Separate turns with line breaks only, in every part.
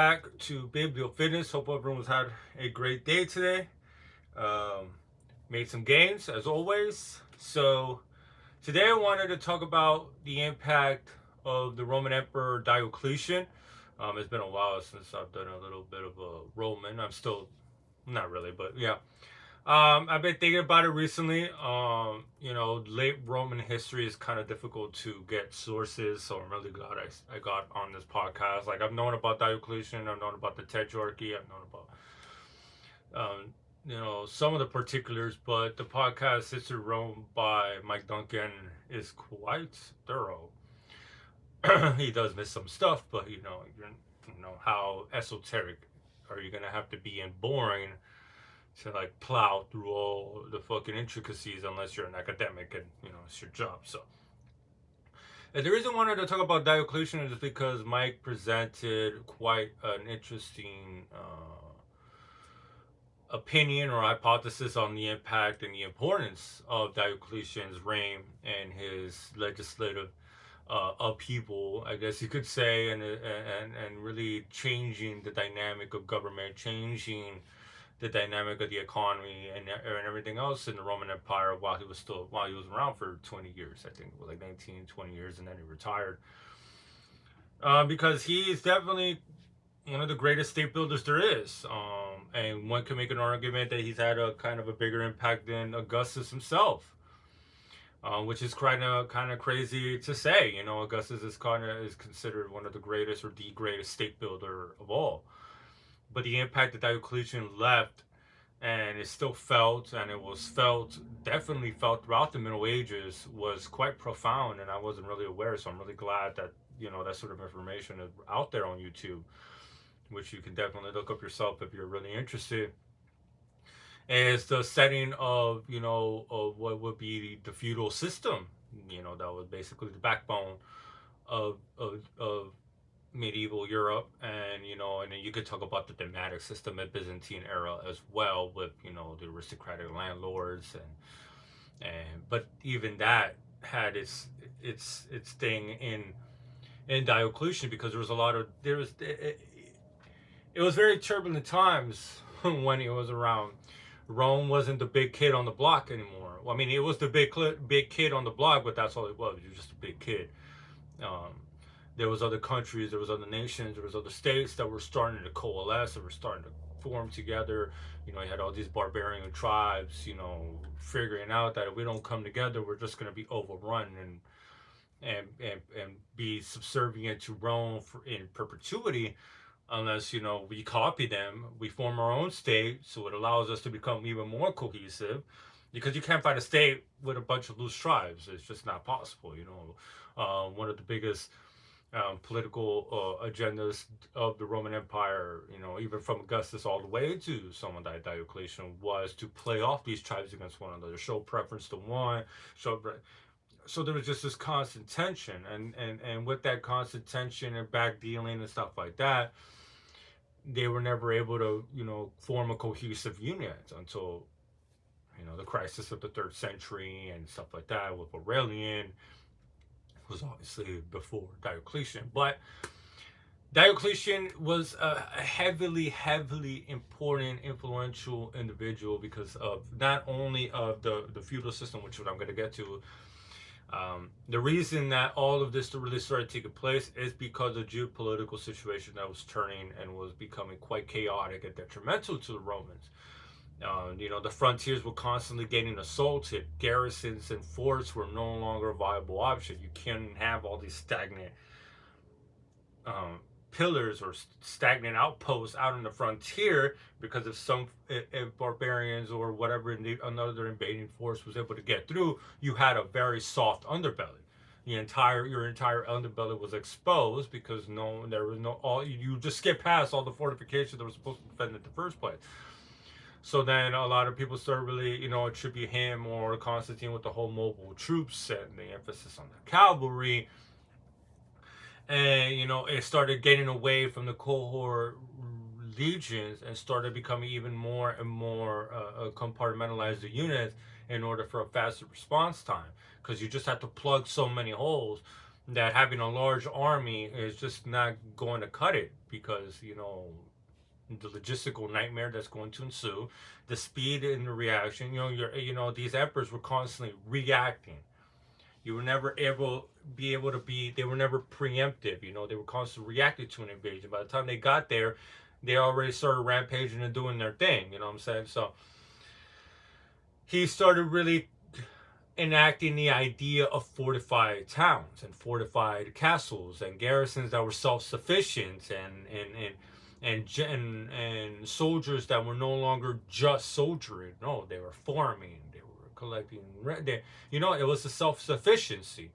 Back to Biblio Fitness. Hope everyone's had a great day today. Um, Made some gains as always. So today I wanted to talk about the impact of the Roman Emperor Diocletian. It's been a while since I've done a little bit of a Roman. I'm still not really, but yeah. I've been thinking about it recently. Late Roman history is kind of difficult to get sources, so I'm really glad I got on this podcast. Like, I've known about Diocletian, I've known about the Tetrarchy, I've known about, some of the particulars, but the podcast History of Rome by Mike Duncan is quite thorough. He does miss some stuff, but how esoteric are you gonna have to be and boring to like plow through all the fucking intricacies unless you're an academic and it's your job. So and the reason I wanted to talk about Diocletian is because Mike presented quite an interesting opinion or hypothesis on the impact and the importance of Diocletian's reign and his legislative upheaval, I guess you could say, and really changing the dynamic of government, changing the dynamic of the economy and everything else in the Roman Empire while he was around for 20 years. I think it was like 19, 20 years, and then he retired. Because he is definitely one of the greatest state builders there is. And one can make an argument that he's had a kind of a bigger impact than Augustus himself. Which is kind of crazy to say. Augustus is considered one of the greatest or the greatest state builder of all. But the impact that Diocletian left, and is still felt, and it was definitely felt throughout the Middle Ages, was quite profound, and I wasn't really aware. So I'm really glad that that sort of information is out there on YouTube, which you can definitely look up yourself if you're really interested. Is the setting of of what would be the feudal system. That was basically the backbone of medieval Europe, and then you could talk about the thematic system at Byzantine era as well, with the aristocratic landlords, and but even that had its thing in Diocletian, because it was very turbulent times when he was around. Rome wasn't the big kid on the block anymore. Well, I mean, it was the big kid on the block, but that's all it was. He was just a big kid. Um, there was other countries, there was other nations, there was other states that were starting to coalesce, that were starting to form together. You had all these barbarian tribes, figuring out that if we don't come together, we're just going to be overrun and be subservient to Rome in perpetuity, unless we copy them. We form our own state, so it allows us to become even more cohesive, because you can't find a state with a bunch of loose tribes. It's just not possible. One of the biggest political agendas of the Roman Empire, even from Augustus all the way to someone like Diocletian, was to play off these tribes against one another, show preference to one, so there was just this constant tension, and with that constant tension and back dealing and stuff like that, they were never able to form a cohesive unit until the crisis of the third century and stuff like that with Aurelian. Was obviously before Diocletian, but Diocletian was a heavily important, influential individual because of not only of the feudal system, which I'm going to get to. The reason that all of this really started taking place is because of the geopolitical situation that was turning and was becoming quite chaotic and detrimental to the Romans. The frontiers were constantly getting assaulted. Garrisons and forts were no longer a viable option. You can't have all these stagnant pillars or stagnant outposts out on the frontier, because if barbarians or whatever another invading force was able to get through, you had a very soft underbelly. Your entire underbelly was exposed, because there was no all you just skip past all the fortifications that were supposed to defend in the first place. So then a lot of people started really, attribute him or Constantine with the whole mobile troops and the emphasis on the cavalry. And, it started getting away from the cohort legions and started becoming even more and more compartmentalized the units in order for a faster response time. Because you just had to plug so many holes that having a large army is just not going to cut it, because the logistical nightmare that's going to ensue, the speed and the reaction. These emperors were constantly reacting. You were never able to be. They were never preemptive. They were constantly reacting to an invasion. By the time they got there, they already started rampaging and doing their thing. You know what I'm saying? So he started really enacting the idea of fortified towns and fortified castles and garrisons that were self-sufficient, and soldiers that were no longer just soldiering. No, they were farming. They were collecting. It was the self-sufficiency,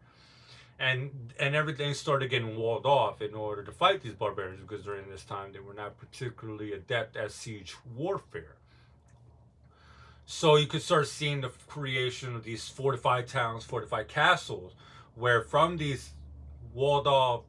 and everything started getting walled off in order to fight these barbarians, because during this time they were not particularly adept at siege warfare. So you could start seeing the creation of these fortified towns, fortified castles, where from these walled off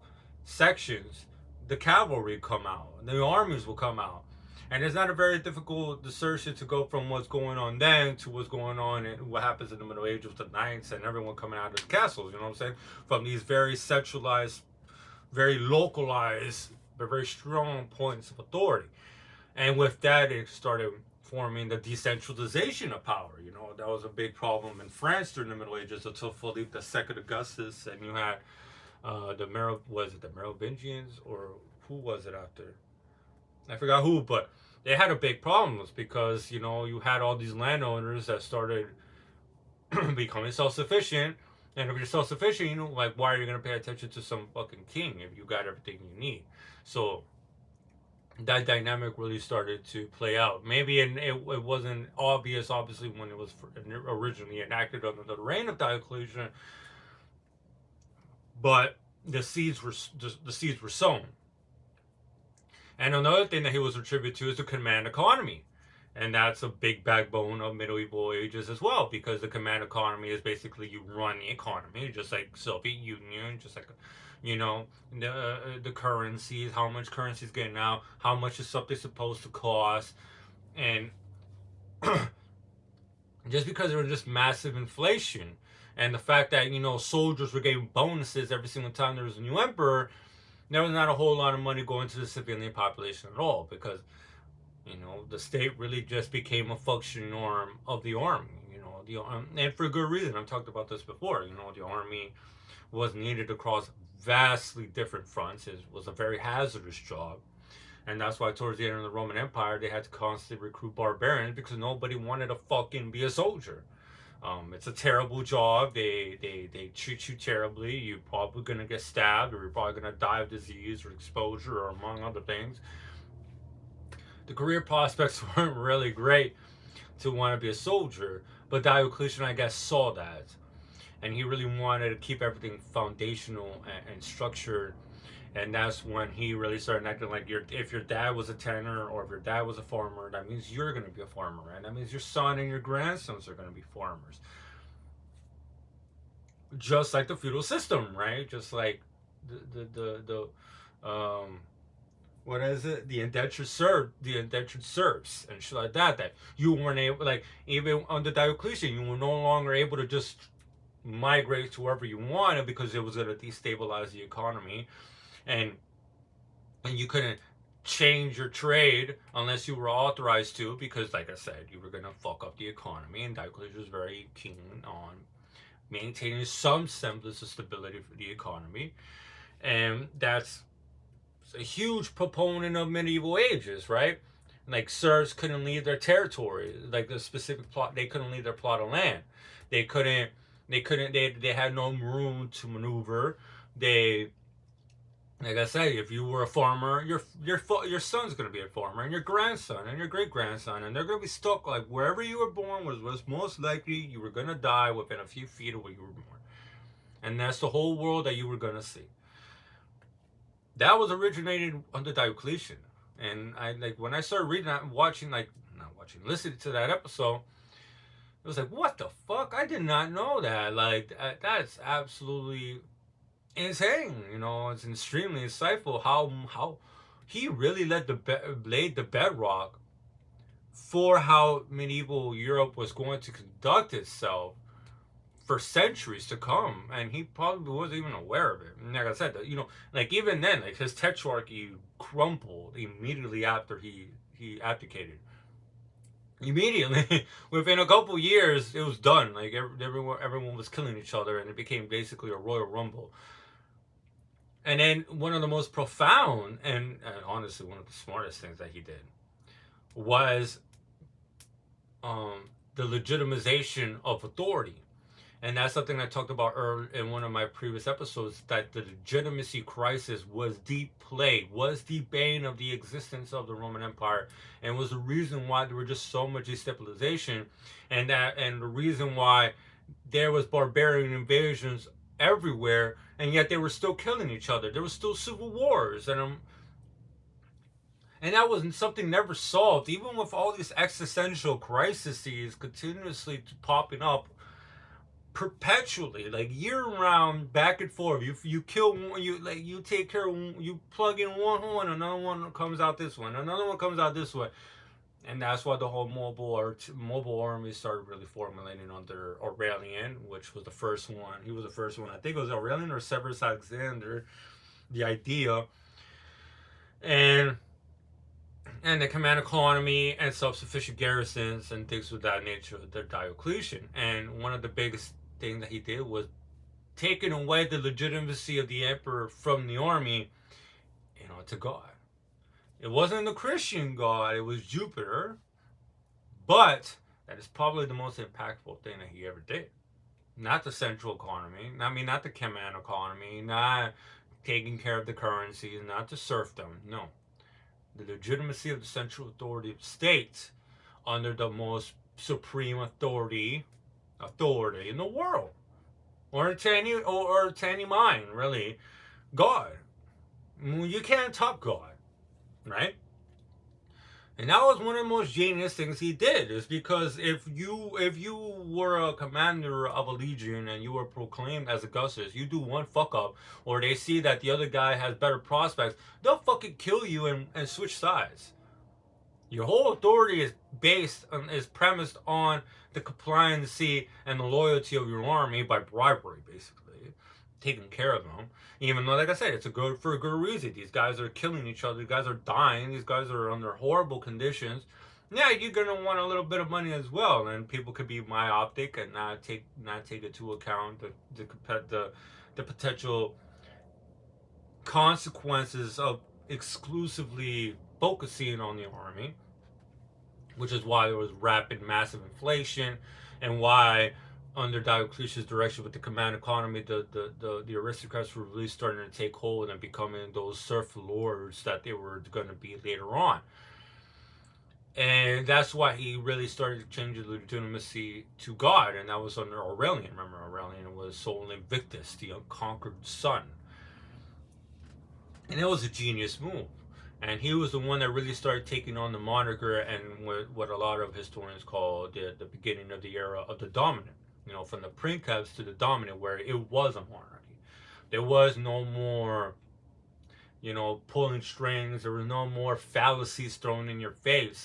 sections, the cavalry come out, the armies will come out. And it's not a very difficult assertion to go from what's going on then to what's going on and what happens in the Middle Ages with the knights and everyone coming out of the castles, you know what I'm saying? From these very centralized, very localized, but very strong points of authority. And with that, it started forming the decentralization of power. That was a big problem in France during the Middle Ages until Philippe II Augustus, and you had the Merovingians, or who was it after? I forgot who, but they had a big problems because you had all these landowners that started becoming self-sufficient, and if you're self-sufficient, like, why are you gonna pay attention to some fucking king if you got everything you need? So that dynamic really started to play out. Maybe it wasn't obvious, obviously, when it was originally enacted under the reign of Diocletian, but the seeds were sown. And another thing that he was attributed to is the command economy. And that's a big backbone of medieval ages as well, because the command economy is basically you run the economy, just like Soviet Union, just like the currencies, how much currency is getting out, how much is something supposed to cost, and just because there was just massive inflation, and the fact that soldiers were getting bonuses every single time there was a new emperor, there was not a whole lot of money going to the civilian population at all, because the state really just became a functioning arm of the army. And for good reason. I've talked about this before. The army was needed across vastly different fronts. It was a very hazardous job. And that's why towards the end of the Roman Empire, they had to constantly recruit barbarians, because nobody wanted to fucking be a soldier. It's a terrible job. They treat you terribly. You're probably going to get stabbed, or you're probably going to die of disease or exposure, or among other things. The career prospects weren't really great to want to be a soldier, but Diocletian, I guess, saw that. And he really wanted to keep everything foundational and structured. And that's when he really started acting like, if your dad was a tanner, or if your dad was a farmer, that means you're going to be a farmer. And that means your son and your grandsons are going to be farmers. Just like the feudal system, right? Just like the what is it? The indentured serfs and shit like that. That you weren't able, like, even under Diocletian, you were no longer able to just migrate to wherever you wanted, because it was going to destabilize the economy, and you couldn't change your trade unless you were authorized to, because, like I said, you were going to fuck up the economy, and Diocletian was very keen on maintaining some semblance of stability for the economy, and that's a huge proponent of medieval ages, right? Like, serfs couldn't leave their territory, like the specific plot. They couldn't leave their plot of land. They couldn't. They had no room to maneuver. Like I said, if you were a farmer, your son's gonna be a farmer, and your grandson, and your great grandson, and they're gonna be stuck, like, wherever you were born was most likely you were gonna die within a few feet of where you were born, and that's the whole world that you were gonna see. That was originated under Diocletian, and when I started reading that, listening to that episode, it was like, what the fuck? I did not know that. Like, that's absolutely insane. It's extremely insightful how he really laid the bedrock for how medieval Europe was going to conduct itself for centuries to come, and he probably wasn't even aware of it. And like I said, like even then, like his tetrarchy crumpled immediately after he abdicated. Immediately, within a couple years, it was done. Like everyone was killing each other, and it became basically a royal rumble. And then one of the most profound and honestly one of the smartest things that he did was the legitimization of authority. And that's something I talked about earlier in one of my previous episodes, that the legitimacy crisis was the plague, was the bane of the existence of the Roman Empire, and was the reason why there were just so much destabilization, and the reason why there was barbarian invasions everywhere, and yet they were still killing each other. There was still civil wars, and that was something never solved, even with all these existential crises continuously popping up perpetually, like year round, back and forth. You kill one, you take care of one, you plug in one hole and another one comes out this one, another one comes out this way. And that's why the whole mobile army started really formulating under Aurelian, which was the first one. He was the first one. I think it was Aurelian or Severus Alexander. The idea and the command economy and self-sufficient garrisons and things of that nature. They're Diocletian, and one of the biggest thing that he did was taking away the legitimacy of the emperor from the army, to God. It wasn't the Christian God, it was Jupiter, but that is probably the most impactful thing that he ever did. Not the central economy, not the command economy, not taking care of the currencies, not the serfdom, no. The legitimacy of the central authority of states under the most supreme authority in the world, or to any mind, really, God. You can't top God, right? And that was one of the most genius things he did, is because if you were a commander of a legion and you were proclaimed as Augustus, you do one fuck up, or they see that the other guy has better prospects, they'll fucking kill you and switch sides. Your whole authority is premised on the compliancy and the loyalty of your army by bribery, basically, taking care of them. Even though, like I said, it's for a good reason. These guys are killing each other. These guys are dying. These guys are under horrible conditions. Yeah, you're gonna want a little bit of money as well, and people could be myopic and not take into account the potential consequences of exclusively focusing on the army, which is why there was rapid, massive inflation, and why under Diocletian's direction with the command economy, the aristocrats were really starting to take hold and becoming those serf lords that they were going to be later on. And that's why he really started changing the legitimacy to God, and that was under Aurelian. Remember, Aurelian was Sol Invictus, the unconquered sun. And it was a genius move. And he was the one that really started taking on the moniker and what a lot of historians call the beginning of the era of the dominant. From the princeps to the dominant, where it was a monarchy. There was no more, pulling strings. There was no more fallacies thrown in your face.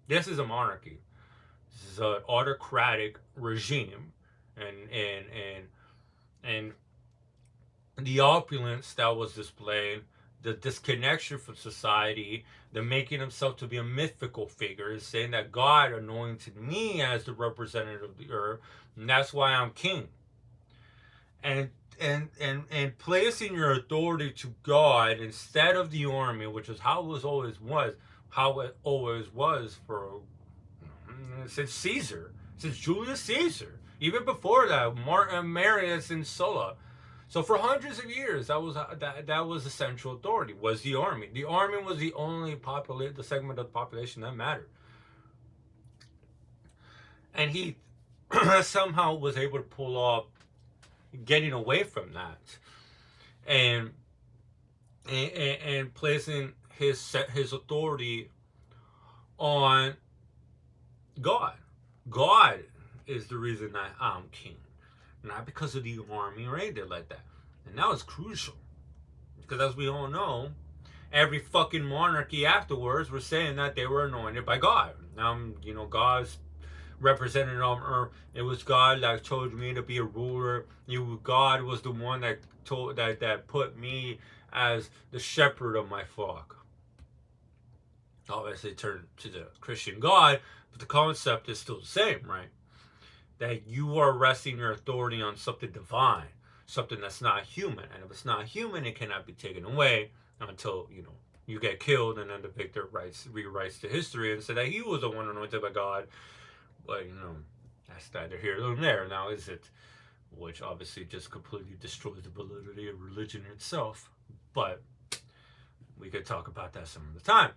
This is a monarchy. This is an autocratic regime, and the opulence that was displayed, the disconnection from society, the making himself to be a mythical figure, is saying that God anointed me as the representative of the earth, and that's why I'm king. And placing your authority to God instead of the army, which is how it always was for since Caesar, since Julius Caesar, even before that, Marius and Sulla. So for hundreds of years, that was the central authority, was the army. The army was the only the segment of the population that mattered. And he somehow was able to pull off getting away from that, and placing his authority on God. God is the reason that I'm king, not because of the army or anything like that. And that was crucial, because as we all know, every fucking monarchy afterwards were saying that they were anointed by God. God's represented on earth. It was God that chose me to be a ruler. God was the one that that put me as the shepherd of my flock. Obviously, turned to the Christian God, but the concept is still the same, right? That you are resting your authority on something divine, something that's not human, and if it's not human, it cannot be taken away until you get killed, and then the victor rewrites the history and said that he was the one anointed by God. But that's neither here nor there. Now, is it? Which obviously just completely destroys the validity of religion itself. But we could talk about that some other time.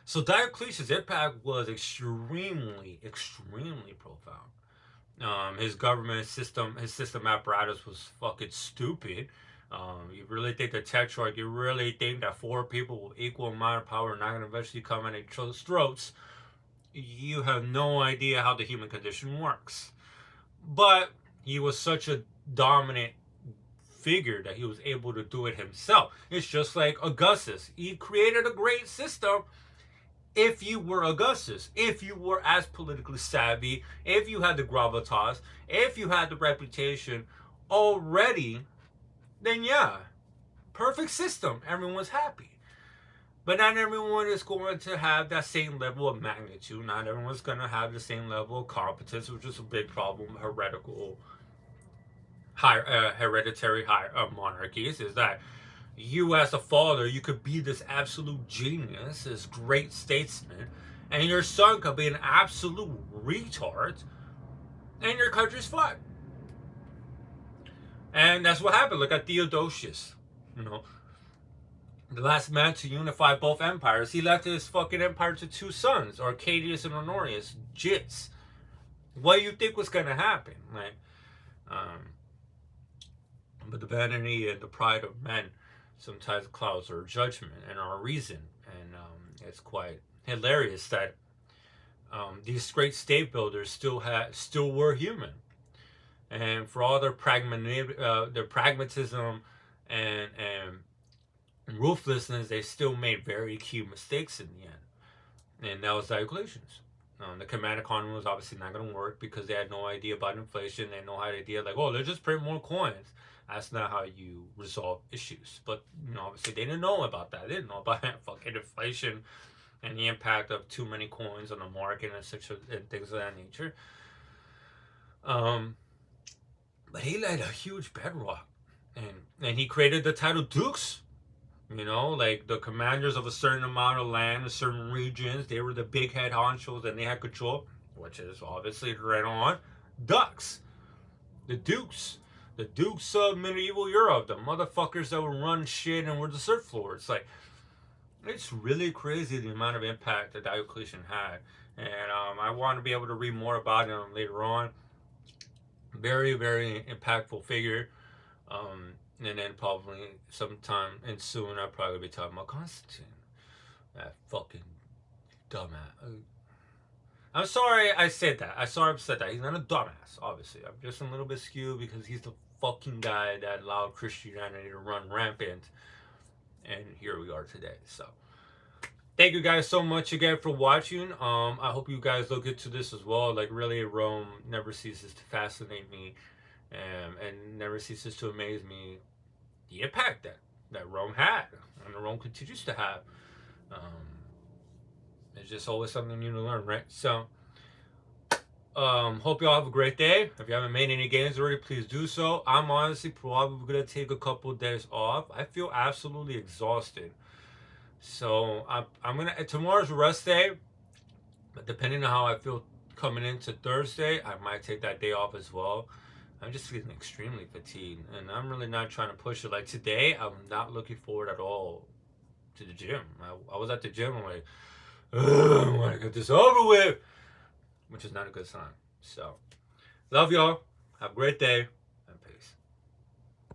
So Diocletian's impact was extremely, extremely profound. His government system, his system apparatus was fucking stupid. You really think the tetrarch, you really think that 4 people with equal amount of power are not going to eventually come at each other's throats? You have no idea how the human condition works. But he was such a dominant figure that he was able to do it himself. It's just like Augustus. He created a great system. If you were Augustus, if you were as politically savvy, if you had the gravitas, if you had the reputation already, then yeah, perfect system. Everyone's happy. But not everyone is going to have that same level of magnitude. Not everyone's going to have the same level of competence, which is a big problem. Hereditary monarchies is that you as a father, you could be this absolute genius, this great statesman, and your son could be an absolute retard, and your country's fine. And that's what happened. Look at Theodosius, the last man to unify both empires. He left his fucking empire to 2 sons, Arcadius and Honorius, jits. What do you think was gonna happen? But the vanity and the pride of men sometimes clouds our judgment and our reason, and it's quite hilarious that these great state builders still were human, and for all their pragmatism and ruthlessness, they still made very key mistakes in the end, and that was Diocletian's. The command economy was obviously not going to work because they had no idea about inflation. They had no idea, like, oh, let's just print more coins. That's not how you resolve issues. But obviously they didn't know about that. They didn't know about fucking inflation and the impact of too many coins on the market and things of that nature. But he laid a huge bedrock, and he created the title dukes. Like the commanders of a certain amount of land, in certain regions, they were the big head honchos, and they had control, which is obviously right on. Ducks, the dukes. The dukes of medieval Europe, the motherfuckers that would run shit and were the surf lords. Like, it's really crazy the amount of impact that Diocletian had. And I want to be able to read more about him later on. Very, very impactful figure. And then probably sometime and soon I'll probably be talking about Constantine. That fucking dumbass. I'm sorry I said that. He's not a dumbass, obviously. I'm just a little bit skewed because he's the fucking guy that allowed Christianity to run rampant. And here we are today. So, thank you guys so much again for watching. I hope you guys look into this as well. Like, really, Rome never ceases to fascinate me. And never ceases to amaze me the impact that Rome had and Rome continues to have. It's just always something new to learn, right? So, hope y'all have a great day. If you haven't made any gains already, please do so. I'm honestly probably going to take a couple of days off. I feel absolutely exhausted. So, I'm going to, tomorrow's rest day, but depending on how I feel coming into Thursday, I might take that day off as well. I'm just feeling extremely fatigued, and I'm really not trying to push it. Like today, I'm not looking forward at all to the gym. I was at the gym, I'm like, I want to get this over with, which is not a good sign. So, love y'all. Have a great day.